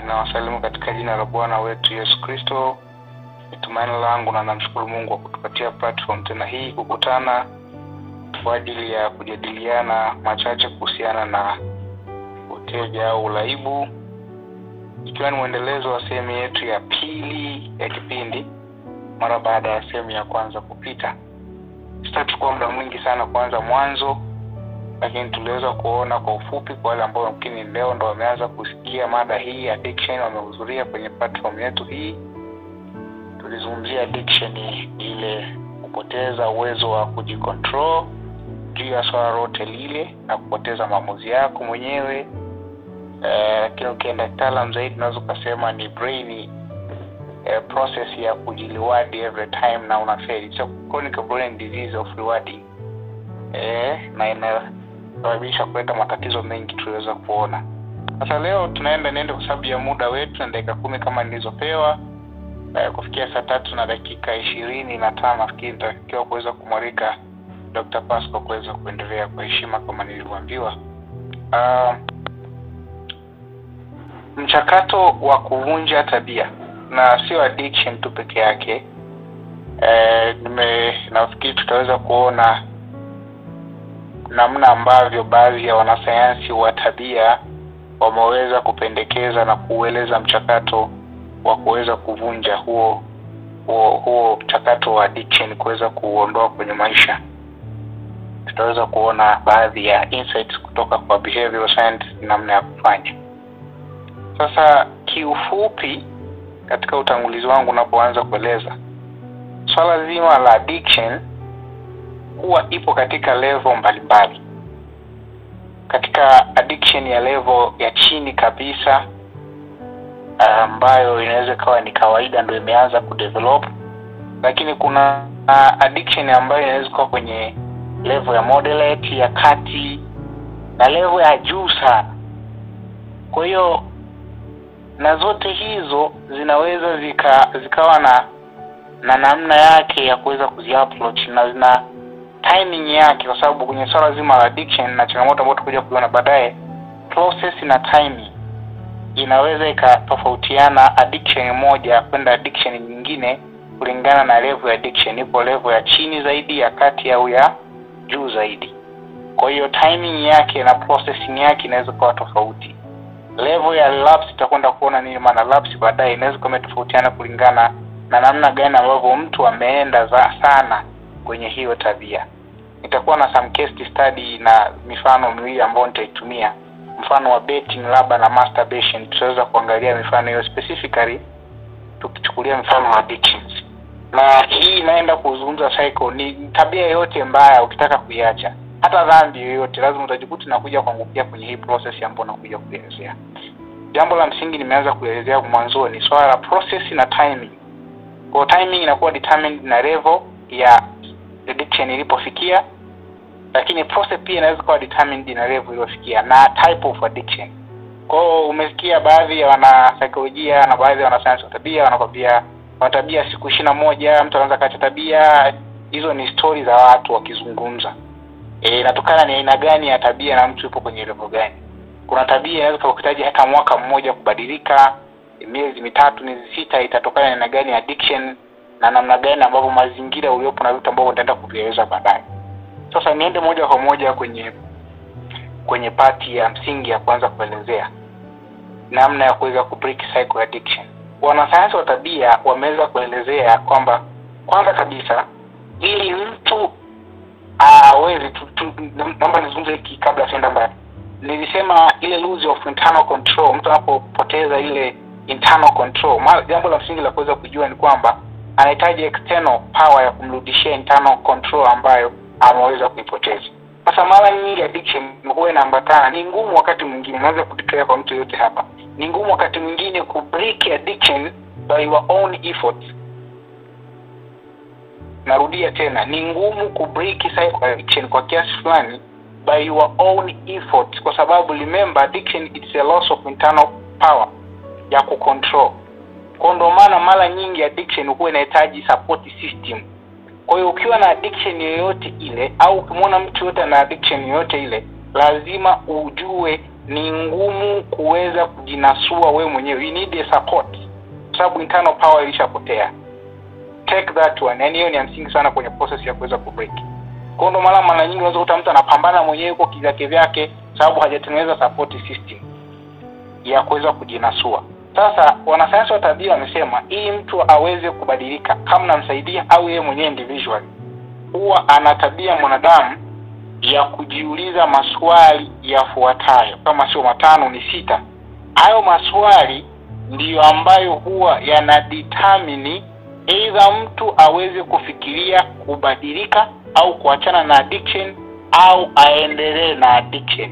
Ninawasalimu katika jina la Bwana wetu Yesu Kristo. Ni tumaini langu na namshukuru Mungu kwa kutupatia platform tena hii kukutana kwa ajili ya kujadiliana machache kuhusiana na uteja au uraibu, ikiwa ni muendelezo wa sehemu yetu ya pili ya kipindi mara baada ya sehemu ya kwanza kupita. Sitachukua muda mwingi sana kuanza mwanzo, lakini tuliweza kuona kwa ufupi kwa wale ambao mkini leo ndo wameanza kusikia mada hii addiction, wamehudhuria kwenye platform yetu hii. Tulizungumzia addiction ile kupoteza uwezo wa kujicontrol juu ya swala lote lile na kupoteza maamuzi yako mwenyewe. Lakini ukienda kitaalamu zaidi unaweza kusema ni brain process ya kujireward every time na unafeli. It's a chronic brain disease of rewarding. Na inasababisha kuleta matatizo mengi tuliweza kuona. Sasa leo tunaenda kwa sababu ya muda wetu na dakika 10 kama nilizopewa. Kufikia saa 3:25 nafikiri nitakiwa kuweza kumwalika Dr. Pasco kuweza kuendelea kwa heshima kama nilivyoambiwa. Mchakato wa kuvunja tabia na sio addiction tu peke yake. Nafikiri tutaweza kuona namna ambavyo baadhi ya wanasayansi wa tabia wameweza kupendekeza na kueleza mchakato wa kuweza kuvunja huo mchakato wa addiction, kuweza kuondoa kwenye maisha. Tutaweza kuona baadhi ya insights kutoka kwa behavioral science namna ya kufanya. Sasa kiufupi, katika utangulizi wangu unapoanza kueleza swala zima la addiction, huwa ipo katika level mbalimbali. Katika addiction ya level ya chini kabisa, ambayo inaweza kawa ni kawaida ndio imeanza kudevelop, lakini kuna addiction ambayo inaweza kuwa kwenye level ya moderate, ya kati na level ya juu sana. Kwa hiyo na zote hizo zinaweza zikawa na namna yake ya kuweza kuziapproach na zina timing yake, kwa sababu kwenye swala zima la addiction na changamoto ambayo tutakuja kuona baadaye, process na timing inaweza ikatofautiana addiction moja kwenda addiction nyingine kulingana na level ya addiction. Ipo level ya chini zaidi, ya kati au ya juu zaidi. Kwa hiyo timing yake na processing yake inaweza kuwa tofauti. Level ya relapse tutakwenda kuona nini maana relapse baadaye, inaweza kuwa tofautiana kulingana na namna gani ambavyo mtu ameenda sana kwenye hiyo tabia. Nitakuwa na some case study na mifano miwili ambayo nitaitumia. Mfano wa betting labda na masturbation, tutaweza kuangalia mifano hiyo specifically tukichukulia mfano wa addictions. Na hii inaenda kuzungumza cycle, ni tabia yote mbaya ukitaka kuiacha, hata dhambi yoyote lazima utajikuta na kuja kuangukia kwenye hii process ambayo nakuja kuelezea. Jambo la msingi nimeanza kuelezea mwanzo ni swala la process na timing. Kwa timing inakuwa determined na level ya addiction ilipofikia, lakini process pia inaweza kuwa determined na level iliyofikia na type of addiction. Kwa umesikia baadhi ya wana psychologia na baadhi ya wana science wa tabia wanakwambia tabia siku 21 mtu anaanza kaacha tabia. Hizo ni stories za watu wakizungumza. Inatokana ni aina gani ya tabia na mtu yupo kwenye level gani. Kuna tabia inaweza kuhitaji hata mwaka mmoja kubadilika, miezi 3, miezi 6, itatokana na aina gani ya addiction na namna gani ambavyo mazingira uliopo na vitu ambavyo utaenda kuvieleza baadaye. Sasa niende moja kwa moja kwenye pati ya msingi ya kwanza kuelezea namna ya kuweza kubreak cycle addiction. Wanasayansi wa tabia wameweza kuelezea kwamba kwanza kabisa ili mtu aweze naomba nizungumze hiki kabla sienda mbali. Nilisema ile lose of internal control, mtu anapopoteza ile internal control, jambo la msingi la kuweza kujua ni kwamba anahitaji external power ya kumrudishia internal control ambayo ameweza kuipoteza. Sasa mara nyingi addiction huwa inaambatana, ni ngumu wakati mwingine, naweza kudeclare kwa mtu yote hapa, ni ngumu wakati mwingine ku break addiction by your own effort. Narudia tena, ni ngumu ku break cycle addiction kwa kiasi fulani by your own effort, kwa sababu remember addiction it's a loss of internal power ya kucontrol. Kwa ndo maana mara nyingi addiction huwa inahitaji support system. Kwa hiyo ukiwa na addiction yoyote ile au ukimwona mtu yote na addiction yoyote ile, lazima ujue ni ngumu kuweza kujinasua wewe mwenyewe. You need a support, sababu internal power ilishapotea. Take that one. Yani hiyo ni msingi sana kwenye process ya kuweza kubreak. Kwa ndo mara nyingi unaweza kuta mtu anapambana mwenyewe kwa kivyake vyake sababu hajatengeneza support system ya kuweza kujinasua. Sasa wanasayansi wa tabia wamesema ili mtu aweze kubadilika, kama namsaidia au yeye mwenyewe individual, huwa ana tabia mwanadamu ya kujiuliza maswali yafuatayo, kama sio 5 ni 6. Hayo maswali ndiyo ambayo huwa yanadetermine either mtu aweze kufikiria kubadilika au kuachana na addiction au aendelee na addiction.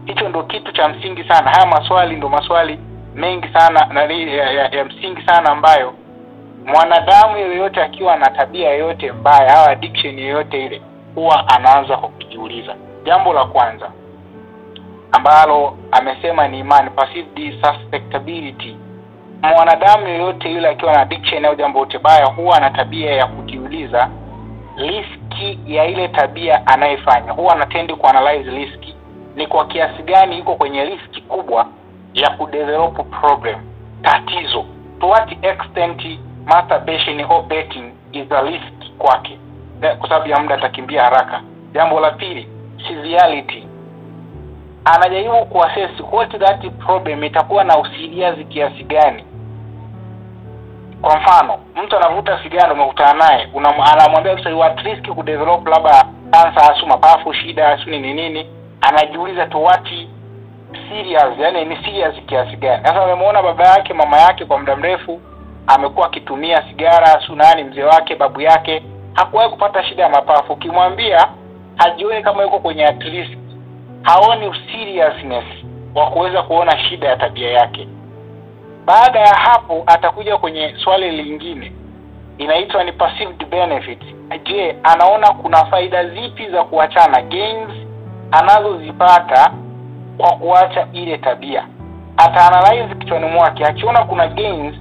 Hicho ndo kitu cha msingi sana. Haya maswali ndo maswali mengi sana na ya msingi sana ambayo mwanadamu yeyote akiwa na tabia yoyote mbaya au addiction yoyote ile huwa anaanza kujiuliza. Jambo la kwanza ambalo amesema ni imani, perceived susceptibility. Mwanadamu yeyote yule akiwa na addiction au jambo lote baya huwa ana tabia ya kujiuliza riski ya ile tabia anayefanya. Huwa anatendi kuanalyze riski, ni kwa kiasi gani yuko kwenye riski kubwa ya kudevelop problem, tatizo. To what extent masturbation or betting is a risk kwake, kwa sababu ya muda atakimbia haraka. Jambo la pili, severity. Anajaribu kuassess what that problem itakuwa na usiliazi kiasi gani. Kwa mfano, mtu anavuta sigara, umekutana naye, anamwambia sasa you at risk ku develop labda cancer, asu mapafu, shida, asu nini. Anajiuliza to what serious, yani ni serious kiasi gani. Sasa amemwona baba yake, mama yake kwa muda mrefu amekuwa akitumia sigara, asu nani, mzee wake, babu yake hakuwahi kupata shida ya mapafu. Ukimwambia hajione kama yuko kwenye at risk, haoni seriousness wa kuweza kuona shida ya tabia yake. Baada ya hapo atakuja kwenye swali lingine, inaitwa ni perceived benefit. Je, anaona kuna faida zipi za kuachana, gains anazozipata kwa kuacha ile tabia. Ataanalyze kichwani mwake, akiona kuna gains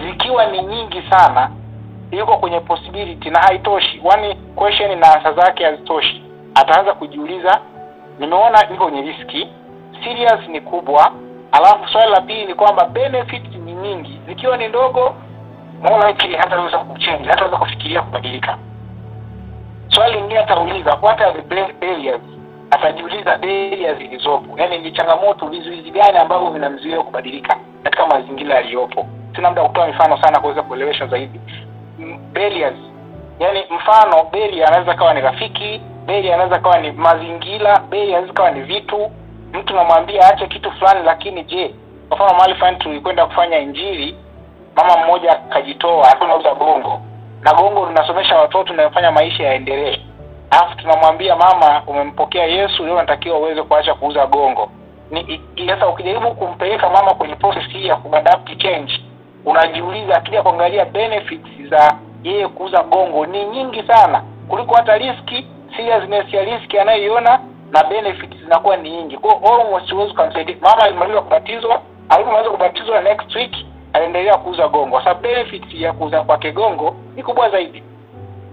zikiwa ni nyingi sana, yuko kwenye possibility na haitoshi, one question na answer zake hazitoshi, ataanza kujiuliza, nimeona niko kwenye riski, serious ni kubwa, alafu swali la pili ni kwamba benefits ni nyingi, zikiwa ni ndogo more likely hataweza kuchange, hataweza kufikiria kubadilika. Swali lingine atauliza what are the barriers. Atajiuliza barriers zilizopo, yani ni changamoto, vizuizi gani ambavyo vinamzuia kubadilika katika mazingira yaliyopo. Sina muda kutoa mifano sana kuweza kuelewesha zaidi. Barriers, yani mfano barrier anaweza kawa ni rafiki, barrier anaweza kawa ni mazingira, barrier anaweza kawa ni vitu. Mtu namwambia aache kitu fulani, lakini je, kwa mfano mahali fulani tulikwenda kufanya injili, mama mmoja akajitoa, anauza gongo, na gongo linasomesha watoto na kufanya maisha yaendelee. Alafu tunamwambia mama, umempokea Yesu, leo unatakiwa uweze kuacha kuuza gongo. Sasa ukijaribu kumpeleka mama kwenye process hii ya kuadapt change, unajiuliza akija kuangalia benefits za yeye kuuza gongo ni nyingi sana kuliko hata riski, seriousness ya riski anayoiona na benefits zinakuwa ni nyingi. Kwa hiyo almost huwezi kumsaidia. Mama alimaliza kubatizwa, alipomaliza kubatizwa next week aliendelea kuuza gongo. Sasa benefits ya kuuza kwake gongo ni kubwa zaidi.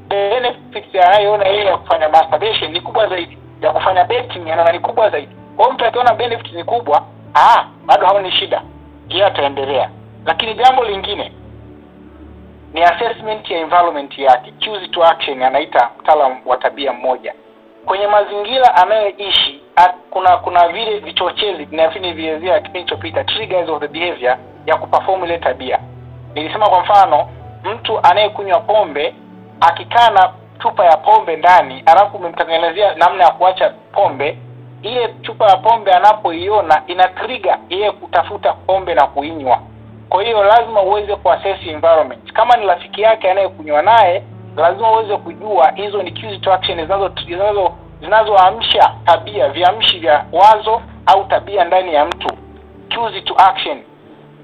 Benefits anayoona yeye ya kufanya masturbation ni kubwa zaidi. Ya kufanya betting anaona ni kubwa zaidi. Kwa hiyo mtu akiona benefits ni kubwa, bado haoni shida, yeye ataendelea. Lakini jambo lingine ni assessment ya environment yake, choose to action, anaita mtaalamu wa tabia mmoja. Kwenye mazingira anayoishi kuna vile vichochezi vinavyonielezea kipindi chopita, triggers of the behavior ya kuperform ile tabia. Nilisema kwa mfano, mtu anayekunywa pombe akikaa na chupa ya pombe ndani, alafu umemtengenezea namna ya kuacha pombe, ile chupa ya pombe anapoiona ina trigger yeye kutafuta pombe na kuinywa. Kwa hiyo lazima uweze kuassess environment. Kama ni rafiki yake anayekunywa naye, lazima uweze kujua hizo ni cues to action zinazoamsha tabia, viamshi vya wazo au tabia ndani ya mtu. Cues to action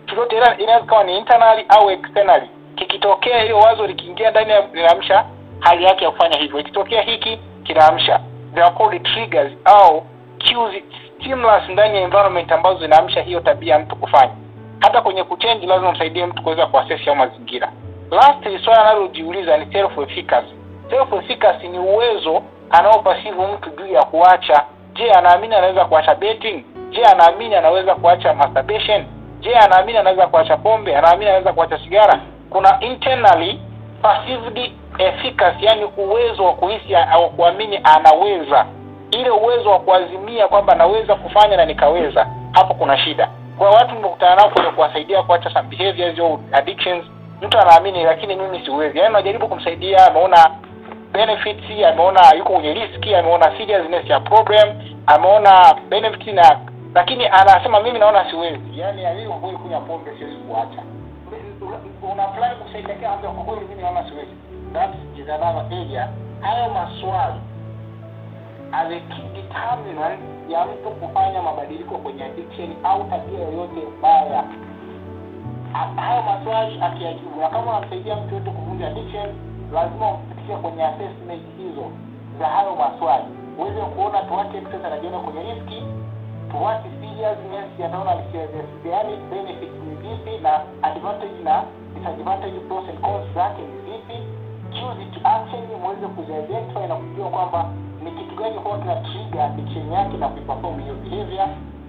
chochote inaweza kuwa ni internally au externally. Kikitokea hiyo wazo likiingia ndani ya linaamsha hali yake ya kufanya hivyo. Ikitokea hiki kinaamsha, they are called triggers au cues, stimulus ndani ya environment ambazo zinaamsha hiyo tabia mtu kufanya. Hata kwenye kuchange lazima msaidie mtu kuweza kuassess ya mazingira. Last swali analojiuliza ni self efficacy. Self efficacy ni uwezo anaopasivu mtu juu ya kuacha. Je, anaamini anaweza kuacha betting? Je, anaamini anaweza kuacha masturbation? Je, anaamini anaweza kuacha pombe? Anaamini anaweza kuacha sigara? Kuna internally perceived efficacy, yani uwezo wa kuhisi au kuamini anaweza, ile uwezo wa kuazimia kwamba naweza kufanya na nikaweza. Hapo kuna shida. Kwa watu mnakutana nao kwa kuwasaidia kuacha some behaviors au addictions, mtu anaamini lakini mimi siwezi. Yaani unajaribu kumsaidia, ameona benefits, ameona yuko kwenye risk, ameona seriousness ya problem, ameona benefits na lakini anasema mimi naona siwezi. Yaani aliyo huyu kunywa pombe siwezi kuacha. Una plan kusaidia hapo kwa kweli mimi naona siwezi. That is another area. Hayo maswali as a key determinant ya mtu kufanya mabadiliko kwenye addiction au tabia yoyote mbaya. Hayo maswali akiyajibu, na kama unamsaidia mtu yote kuvunja addiction, lazima upitie kwenye assessment hizo za hayo maswali. Uweze kuona to what extent anajiona kwenye riski, to what seriousness yanaona yani benefits ni vipi, na advantage na disadvantage, pros and cons zake ni vipi. Choose to action, muweze kuzidentify na kujua kwamba ni kitu gani kwa kila trigger addiction yake na kuperform hiyo behavior.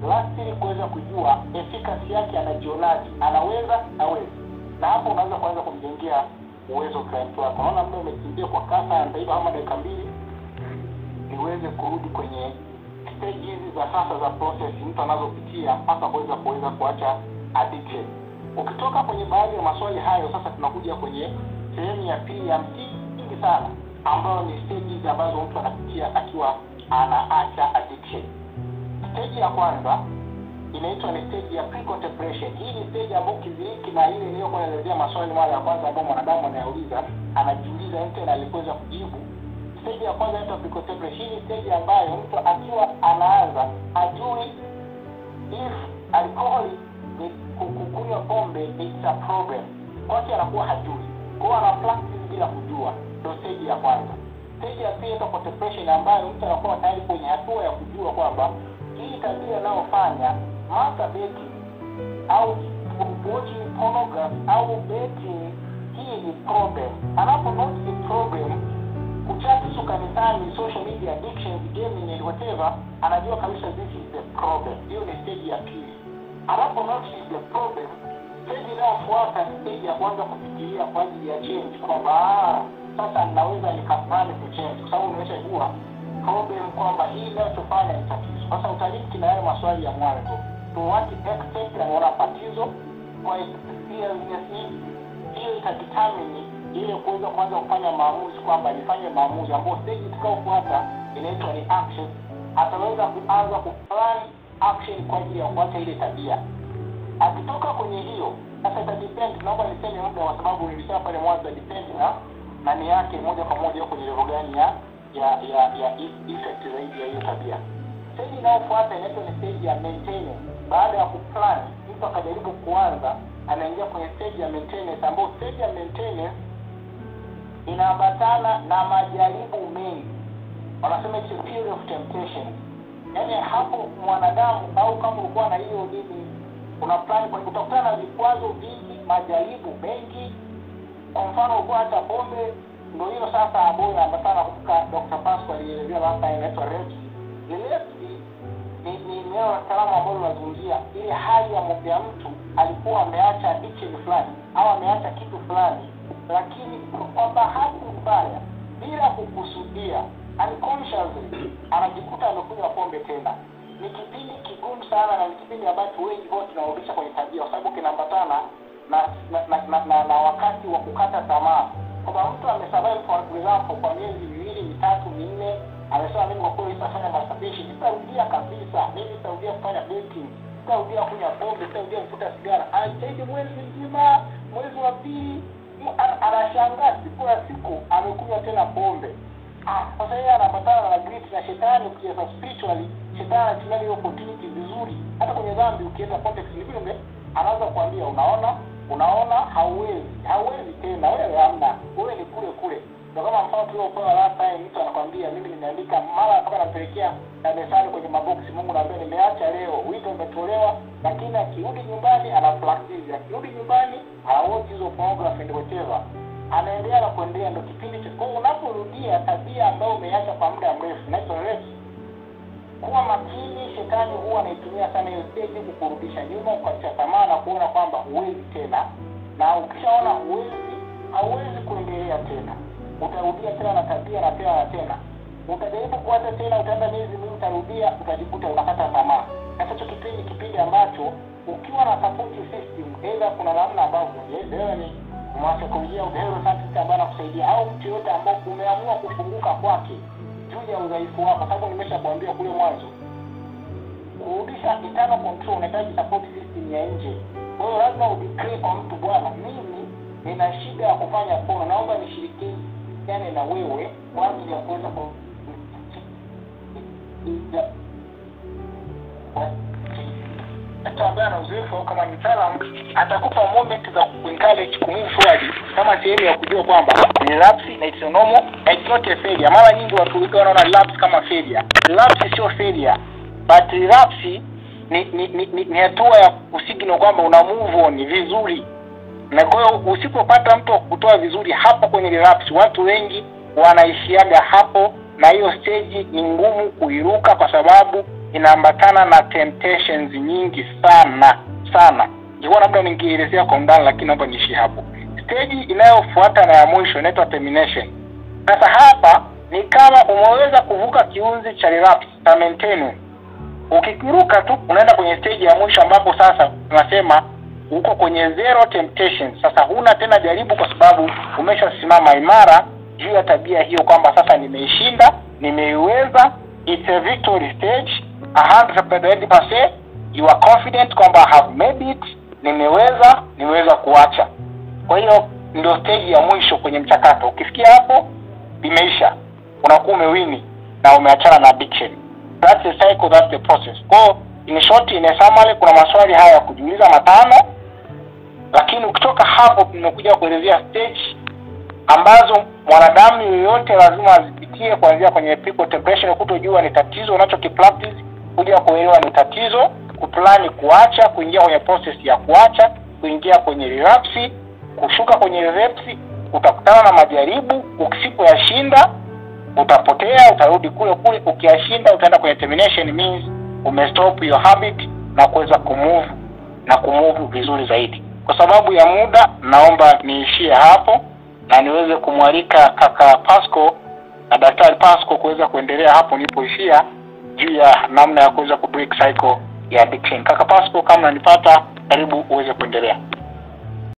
Lastly, kuweza kujua efficacy yake, anajionaje, anaweza hawezi. Na hapo unaweza kuanza kumjengea uwezo client wako. Unaona muda umekimbia kwa kasi, anataka kama dakika 2 niweze kurudi kwenye stages za sasa za process mtu anazopitia mpaka kuweza kuacha addiction. Ukitoka kwenye baadhi ya maswali hayo, sasa tunakuja kwenye sehemu ya pili ya msingi sana, ambayo ni stages ambazo mtu anapitia akiwa anaacha addiction. Stage ya kwanza inaitwa ni stage ya pre-contemplation. Hii ni stage ambayo kiziliki na ile iliyokuwa inaelezea maswali mara ya kwanza ambayo mwanadamu anayauliza, anajiuliza ente alipoweza kujibu. Stage ya kwanza inaitwa pre-contemplation. Hii ni stage ambayo mtu akiwa anaanza hajui if alcohol ni kukunywa pombe it's a problem. Kwa hiyo anakuwa hajui. Kwa ana practice bila kujua. Ndio stage ya kwanza. Stage ya pili inaitwa contemplation, ambayo mtu anakuwa tayari kwenye hatua ya kujua kwamba hii tabia anayofanya masturbating au watching pornography au betting, hii ni problem. Anapo notice the problem, kuchati kanisani, social media addiction, gaming and whatever, anajua kabisa this is the problem. Hiyo ni stage ya pili. Anapo notice the problem, stage inayofuata ni stage ya kwanza kufikiria kwa ajili ya change, kwamba sasa naweza nikafanya change, kwa sababu nimeshajua problem kwamba hii inayofanya ni tatizo. Sasa utaliki na yale maswali ya mwanzo, to what extent anaona tatizo, kwa seriousness hiyo itadetermine ile kuweza kwanza kufanya maamuzi, kwamba nifanye maamuzi ambayo stage itakayofuata inaitwa ni action. Ataweza kuanza kuplan action kwa ajili ya kuacha ile tabia. Akitoka kwenye hiyo, sasa ita depend, naomba niseme muda kwa sababu nilisema pale mwanzo depend na ni yake moja kwa moja kwenye level gani ya effect zaidi ya hiyo tabia. Stage inayofuata inaitwa ni stage ya maintenance. Baada ya kuplan, mtu akajaribu kuanza, anaingia kwenye stage ya maintenance, ambapo stage ya maintenance inaambatana na majaribu mengi. Wanasema it's a period of temptation. Yaani hapo mwanadamu, au kama ulikuwa na hiyo dini, una plan kwa kutokana na vikwazo vingi, majaribu mengi. Kwa mfano kwa hata pombe, ndio hiyo sasa ambayo inaambatana kutoka Dr. Pascal alielezea hapa, inaitwa REPS. REPS ni neno la salamu ambalo linazungumzia ile hali ya mtu alikuwa ameacha addiction fulani au ameacha kitu fulani, lakini kwa bahati mbaya bila kukusudia, unconsciously anajikuta amekunywa pombe tena. Ni kipindi kigumu sana, na ni kipindi ambacho wengi wote tunaurudisha kwenye tabia, kwa sababu kinaambatana na wakati wa kukata tamaa. Kwa mtu amesurvive for example kwa miezi 2, 3, 4, amesema mimi kwa kweli sitafanya masturbation, sitarudia kabisa, mimi sitarudia kufanya betting, sitarudia kunywa pombe, sitarudia kuvuta sigara. Anajitahidi mwezi mzima, mwezi wa pili anashangaa siku amekunywa tena pombe. Sasa yeye anapatana na guilt na shetani. Ukienda spiritually, shetani anatumia hiyo opportunity vizuri. Hata kwenye dhambi ukienda context ni vile, anaanza kuambia unaona hauwezi tena, wewe hamna, wewe ni kule. Ndio kama mfano tuliopewa last time, mtu anakuambia mimi nimeandika mara mpaka nampelekea darasani kwenye maboksi, Mungu naambia nimeacha leo, wito umetolewa, lakini akirudi nyumbani ana practice, akirudi nyumbani watch hizo pornography and whatever, anaendelea na kuendelea. Ndio kipindi cha kwa unaporudia tabia ambayo umeacha kwa muda mrefu, inaitwa REPS. kuwa makini. Shetani huwa anaitumia sana hiyo stage kukurudisha nyuma, ukatisha tamaa na kuona kwamba huwezi tena, na ukishaona hauwezi kuendelea tena, utarudia tena na tabia na tena. Utajaribu kuacha tena, utaenda miezi mingi, utarudia, utajikuta unakata tamaa. Sasa hicho kipindi ambacho ukiwa na support system, either kuna namna ambavyo wewe ni mwanasaikolojia au neuroscientist ambaye anakusaidia, au mtu yote ambaye umeamua kufunguka kwake juu ya udhaifu wako, sababu nimeshakwambia kule mwanzo, kurudisha internal control unahitaji support system ya nje. Kwa hiyo lazima udeclare kwa mtu, bwana, mimi nina shida ya kufanya pono, naomba nishirikiane na wewe kwa ajili ya kuweza ambaye ana uzoefu kama mtaalamu atakupa moment za kuencourage kumove forward, kama sehemu ya kujua kwamba relapse na it's normal, it's not a failure. Mara nyingi watu wengi wanaona relapse kama failure. Relapse sio failure, but relapse ni hatua ya kusignal kwamba una move on vizuri. Na kwa hiyo usipopata mtu wa kutoa vizuri hapo kwenye relapse, watu wengi wanaishiaga hapo, na hiyo stage ni ngumu kuiruka kwa sababu inaambatana na temptations nyingi sana. Ndio labda ningeelezea kwa undani, lakini naomba niishi hapo. Stage inayofuata na ya mwisho inaitwa termination. Sasa hapa ni kama umeweza kuvuka kiunzi cha relapse na maintain. Ukikiruka tu unaenda kwenye stage ya mwisho ambapo sasa tunasema uko kwenye zero temptation. Sasa huna tena jaribu, kwa sababu umeshasimama imara juu ya tabia hiyo kwamba sasa nimeishinda, nimeiweza. It's a victory stage. 100% you are confident kwamba I have made it, nimeweza kuacha. Kwa hiyo ndio stage ya mwisho kwenye mchakato. Ukifikia hapo imeisha, unakuwa umewini na umeachana na addiction. That's the cycle, that's the process. Kwa in short, in summary, kuna maswali haya ya kujiuliza 5, lakini ukitoka hapo tumekuja kuelezea stage ambazo mwanadamu yoyote lazima azipitie, kuanzia kwenye pre-contemplation, kutojua ni tatizo unachokipractice, kuja kuelewa ni tatizo, kuplani kuacha, kuingia kwenye process ya kuacha, kuingia kwenye relapse, kushuka kwenye relapse, utakutana na majaribu, ukisipoyashinda utapotea, utarudi kule. Ukiyashinda utaenda kwenye termination, means umestop your habit na kuweza kumove vizuri zaidi. Kwa sababu ya muda naomba niishie hapo na niweze kumwalika kaka Pasco na Daktari Pasco kuweza kuendelea hapo nilipoishia juu ya namna ya kuweza kubreak cycle ya addiction. Kaka Pasco, kama unanipata, karibu uweze kuendelea.